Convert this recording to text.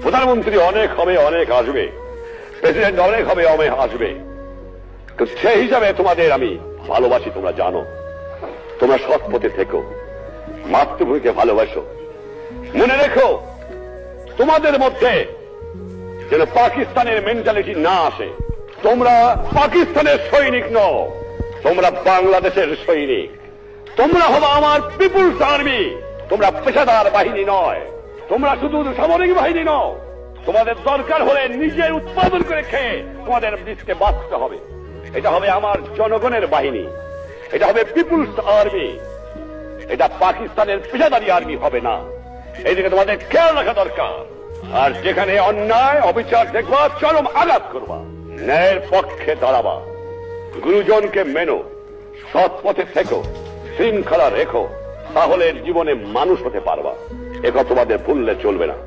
প্রধানমন্ত্রী অনেক হবে, অনেক আসবে, প্রেসিডেন্ট অনেক হবে, অনেক আসবে, তো সেই হিসাবে তোমাদের আমি ভালোবাসি, তোমরা জানো। তোমরা সৎ পথে থেকো, মাতৃভূমিকে ভালোবাসো। মনে রেখো, তোমাদের মধ্যে যেন পাকিস্তানের মেন্টালিটি না আসে। তোমরা পাকিস্তানের সৈনিক নও, তোমরা বাংলাদেশের সৈনিক। তোমরা হবো আমার পিপুলস আর্মি। তোমরা পেশাদার বাহিনী নয়, তোমরা শুধু সামরিক বাহিনী নও। তোমাদের দরকার হলে নিজের উৎপাদন করে খেয়ে তোমাদের দেশকে বাঁচতে হবে। এটা হবে আমার জনগণের বাহিনী, এটা হবে পিপুলস আর্মি, এটা পাকিস্তানের পেশাদারি আর্মি হবে না। এইদিকে তোমাদের খেয়াল রাখা দরকার। আর যেখানে অন্যায় অবিচার দেখবা, চরম আঘাত করবা, ন্যায়ের পক্ষে দাঁড়াবা, গুরুজনকে মেনো, সৎ পথে থেকো, শৃঙ্খলা রেখো, তাহলে জীবনে মানুষ হতে পারবা। একথা তোমাদের ভুললে চলবে না।